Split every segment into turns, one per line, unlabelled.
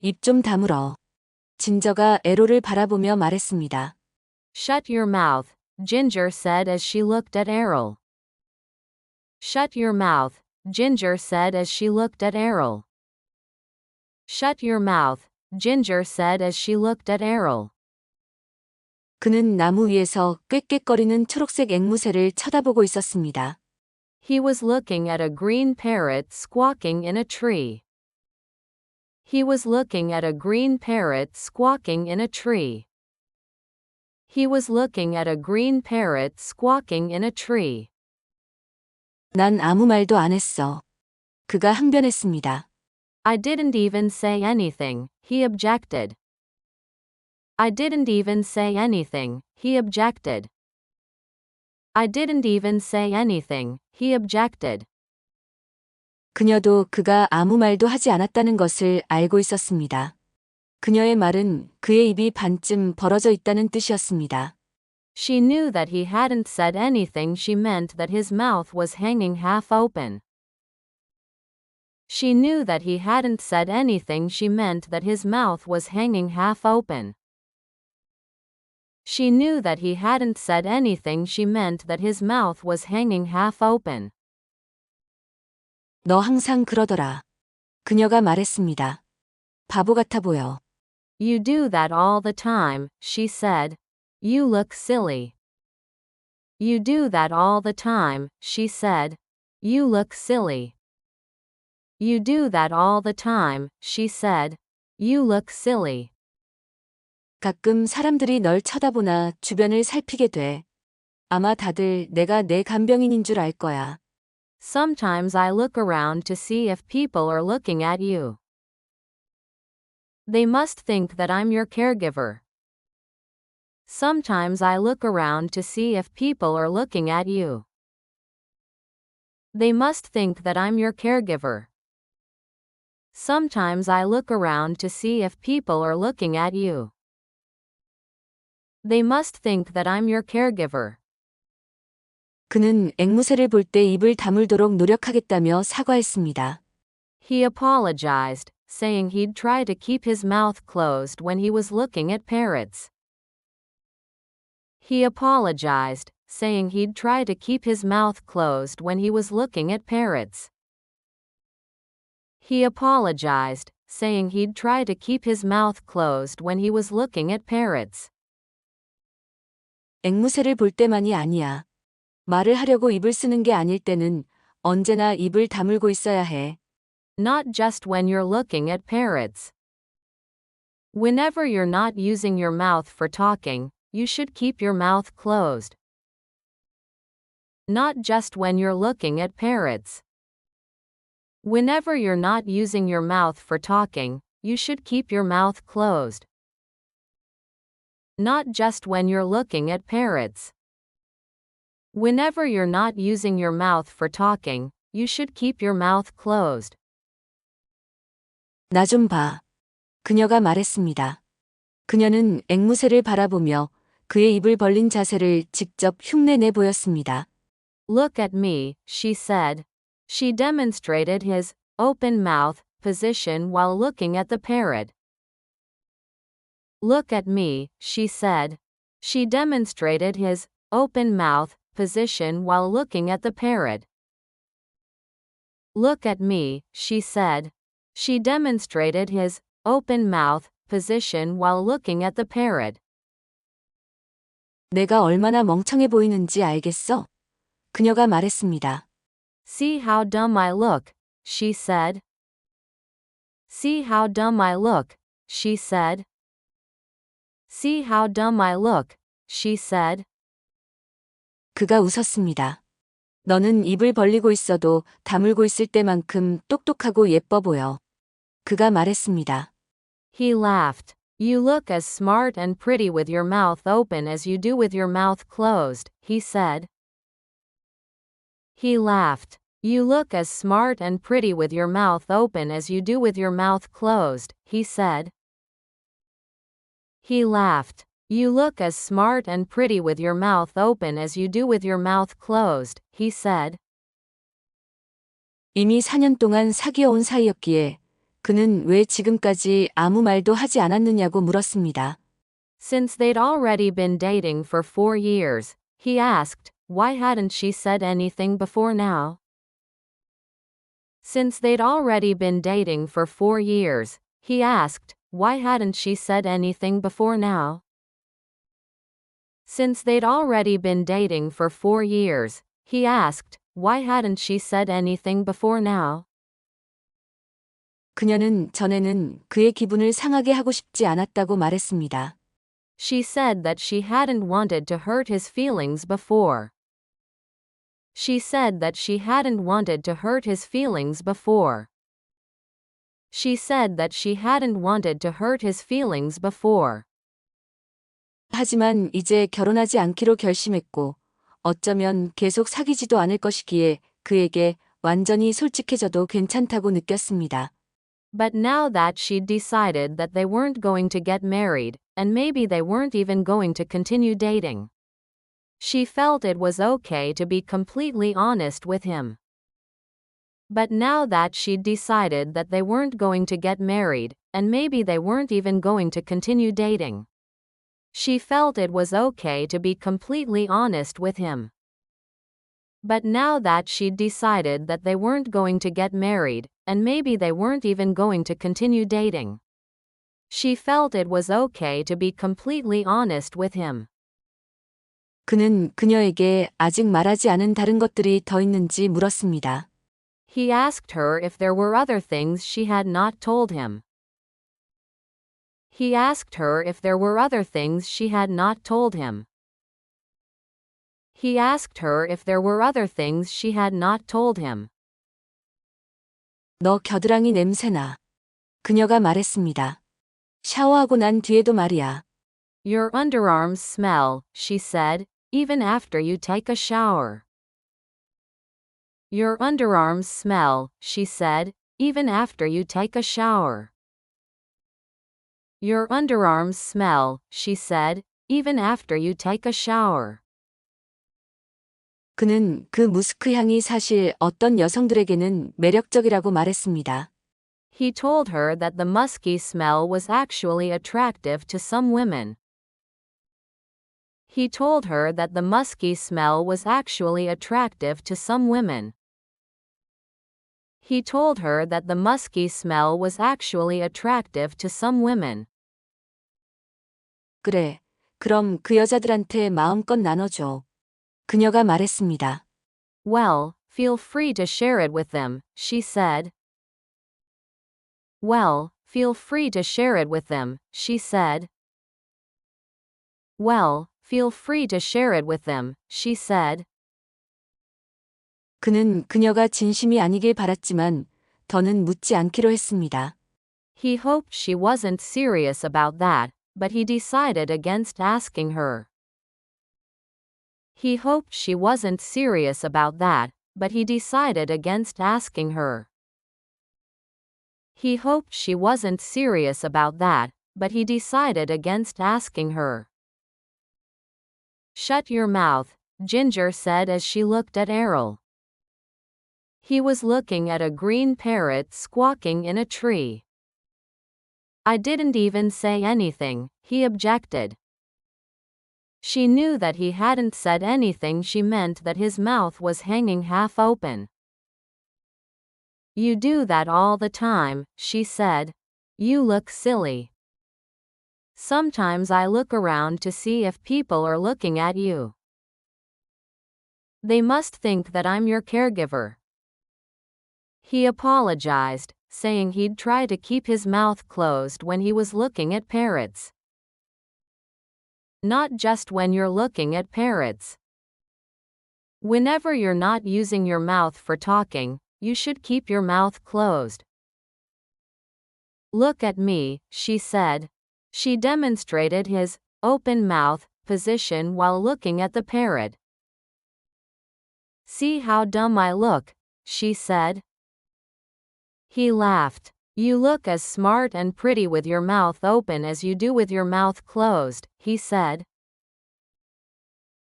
입 좀 다물어. 진저가 에로를 바라보며 말했습니다.
Shut your mouth, Ginger said as she looked at Errol. Shut your mouth, Ginger said as she looked at Errol. Shut your mouth, Ginger said as she looked at Errol.
그는 나무 위에서 꽥꽥거리는 초록색 앵무새를 쳐다보고 있었습니다.
He was looking at a green parrot squawking in a tree. He was looking at a green parrot squawking in a tree. He was looking at a green parrot squawking in a tree.
난 아무 말도 안 했어. 그가 항변했습니다.
I didn't even say anything, he objected. I didn't even say anything, he objected. I didn't even say anything, he objected.
그녀도 그가 아무 말도 하지 않았다는 것을 알고 있었습니다. 그녀의 말은 그의 입이 반쯤 벌어져 있다는 뜻이었습니다.
She knew that he hadn't said anything. She meant that his mouth was hanging half open. She knew that he hadn't said anything. She meant that his mouth was hanging half open. She knew that he hadn't said anything. She meant that his mouth was hanging half open.
너 항상 그러더라. 그녀가 말했습니다. 바보 같아 보여.
You do that all the time, she said. You look silly. You do that all the time, she said. You look silly. You do that all the time, she said. You look silly.
가끔 사람들이 널 쳐다보나 주변을 살피게 돼. 아마 다들 내가 내 간병인인 줄 알 거야.
Sometimes I look around to see if people are looking at you. They must think that I'm your caregiver. Sometimes I look around to see if people are looking at you. They must think that I'm your caregiver. Sometimes I look around to see if people are looking at you. They must think that I'm your caregiver.
그는 앵무새를 볼 때 입을 다물도록 노력하겠다며 사과했습니다.
He apologized, saying he'd try to keep his mouth closed when he was looking at parrots. He apologized, saying he'd try to keep his mouth closed when he was looking at parrots. He apologized, saying he'd try to keep his mouth closed when he was looking at parrots.
앵무새를 볼 때만이 아니야. 말을 하려고 입을 쓰는 게 아닐 때는 언제나 입을 다물고 있어야 해.
Not just when you're looking at parrots. Whenever you're not using your mouth for talking, you should keep your mouth closed. Not just when you're looking at parrots. Whenever you're not using your mouth for talking, you should keep your mouth closed. Not just when you're looking at parrots. Whenever you're not using your mouth for talking, you should keep your mouth closed.
나 좀 봐. 그녀가 말했습니다. 그녀는 앵무새를 바라보며 그의 입을 벌린 자세를 직접 흉내내 보였습니다.
Look at me, she said. She demonstrated his open mouth position while looking at the parrot. Look at me, she said. She demonstrated his open mouth position while looking at the parrot. Look at me, she said. She demonstrated his open mouth position while looking at the parrot.
내가 얼마나 멍청해 보이는지 알겠어? 그녀가 말했습니다.
See how dumb I look, she said. See how dumb I look, she said. See how dumb I look, she said.
그가 웃었습니다. 너는 입을 벌리고 있어도 다물고 있을 때만큼 똑똑하고 예뻐 보여. 그가 말했습니다.
He laughed. You look as smart and pretty with your mouth open as you do with your mouth closed, he said. He laughed. You look as smart and pretty with your mouth open as you do with your mouth closed, he said. He laughed. You look as smart and pretty with your mouth open as you do with your mouth closed, he said.
이미 4년 동안 사귀어온 사이였기에 그는 왜 지금까지 아무 말도 하지 않았느냐고 물었습니다.
Since they'd already been dating for 4 years, he asked, why hadn't she said anything before now? Since they'd already been dating for 4 years, he asked, why hadn't she said anything before now? Since they'd already been dating for 4 years, he asked, why hadn't she said anything before now?
그녀는 전에는 그의 기분을 상하게 하고 싶지 않았다고 말했습니다.
She said that she hadn't wanted to hurt his feelings before. She said that she hadn't wanted to hurt his feelings before. She said that she hadn't wanted to hurt his feelings before.
하지만 이제 결혼하지 않기로 결심했고 어쩌면 계속 사귀지도 않을 것이기에 그에게 완전히 솔직해져도 괜찮다고 느꼈습니다.
But now that she'd decided that they weren't going to get married, and maybe they weren't even going to continue dating, she felt it was okay to be completely honest with him. But now that she'd decided that they weren't going to get married, and maybe they weren't even going to continue dating, she felt it was okay to be completely honest with him. But now that she'd decided that they weren't going to get married, and maybe they weren't even going to continue dating, she felt it was okay to be completely honest with him.
그는 그녀에게 아직 말하지 않은 다른 것들이 더 있는지 물었습니다.
He asked her if there were other things she had not told him. He asked her if there were other things she had not told him. He asked her if there were other things she had not told him.
너 겨드랑이 냄새나. 그녀가 말했습니다. 샤워하고 난 뒤에도 말이야.
Your underarms smell, she said, even after you take a shower. Your underarms smell, she said, even after you take a shower. Your underarms smell, she said, even after you take a shower.
그는 그 무스크 향이 사실 어떤 여성들에게는 매력적이라고 말했습니다.
He told her that the musky smell was actually attractive to some women. He told her that the musky smell was actually attractive to some women. He told her that the musky smell was actually attractive to some women.
그래, 그럼 그 여자들한테 마음껏 나눠줘. 그녀가 말했습니다.
Well, feel free to share it with them, she said. Well, feel free to share it with them, she said. Well, feel free to share it with them, she said.
그는 그녀가 진심이 아니길 바랐지만 더는 묻지 않기로 했습니다.
He hoped she wasn't serious about that, but he decided against asking her. He hoped she wasn't serious about that, but he decided against asking her. He hoped she wasn't serious about that, but he decided against asking her. Shut your mouth, Ginger said as she looked at Errol. He was looking at a green parrot squawking in a tree. I didn't even say anything, he objected. She knew that he hadn't said anything. She meant that his mouth was hanging half open. You do that all the time, she said. You look silly. Sometimes I look around to see if people are looking at you. They must think that I'm your caregiver. He apologized, saying he'd try to keep his mouth closed when he was looking at parrots. Not just when you're looking at parrots. Whenever you're not using your mouth for talking, you should keep your mouth closed. Look at me, she said. She demonstrated his open mouth position while looking at the parrot. See how dumb I look, she said. He laughed. You look as smart and pretty with your mouth open as you do with your mouth closed, he said.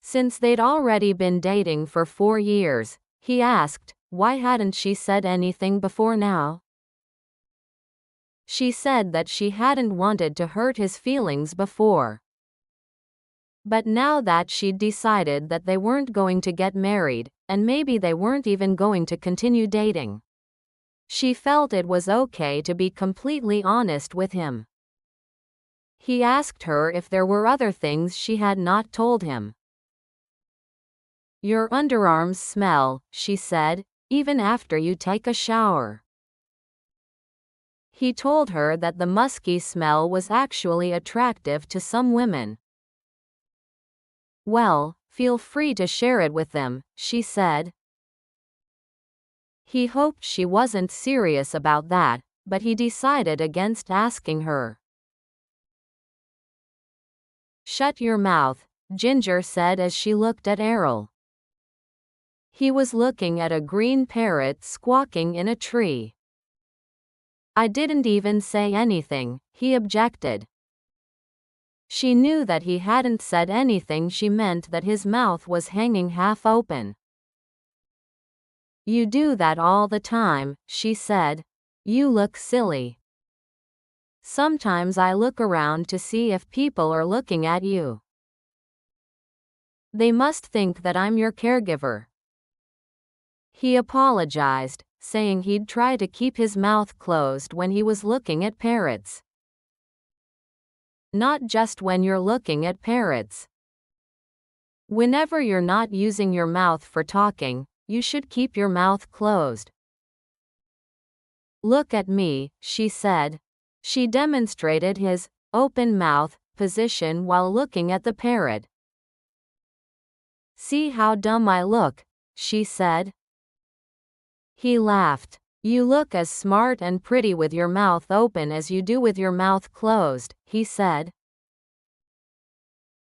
Since they'd already been dating for 4 years, he asked, why hadn't she said anything before now? She said that she hadn't wanted to hurt his feelings before. But now that she'd decided that they weren't going to get married, and maybe they weren't even going to continue dating, she felt it was okay to be completely honest with him. He asked her if there were other things she had not told him. Your underarms smell, she said, even after you take a shower. He told her that the musky smell was actually attractive to some women. Well, feel free to share it with them, she said. He hoped she wasn't serious about that, but he decided against asking her. Shut your mouth, Ginger said as she looked at Errol. He was looking at a green parrot squawking in a tree. I didn't even say anything, he objected. She knew that he hadn't said anything she meant that his mouth was hanging half open. You do that all the time, she said. You look silly. Sometimes I look around to see if people are looking at you. They must think that I'm your caregiver. He apologized, saying he'd try to keep his mouth closed when he was looking at parrots. Not just when you're looking at parrots. Whenever you're not using your mouth for talking, you should keep your mouth closed. Look at me, she said. She demonstrated his open mouth position while looking at the parrot. See how dumb I look, she said. He laughed. You look as smart and pretty with your mouth open as you do with your mouth closed, he said.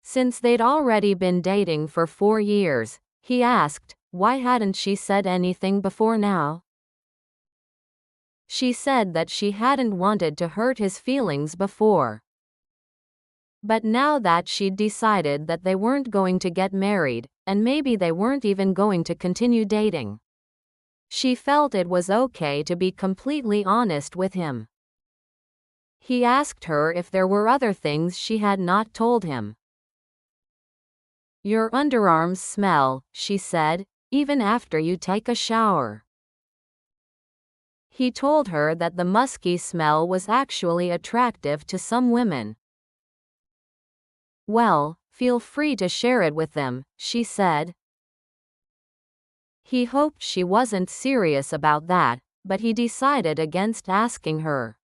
Since they'd already been dating for 4 years, he asked, why hadn't she said anything before now? She said that she hadn't wanted to hurt his feelings before. But now that she'd decided that they weren't going to get married, and maybe they weren't even going to continue dating, she felt it was okay to be completely honest with him. He asked her if there were other things she had not told him. Your underarms smell, she said, even after you take a shower. He told her that the musky smell was actually attractive to some women. Well, feel free to share it with them, she said. He hoped she wasn't serious about that, but he decided against asking her.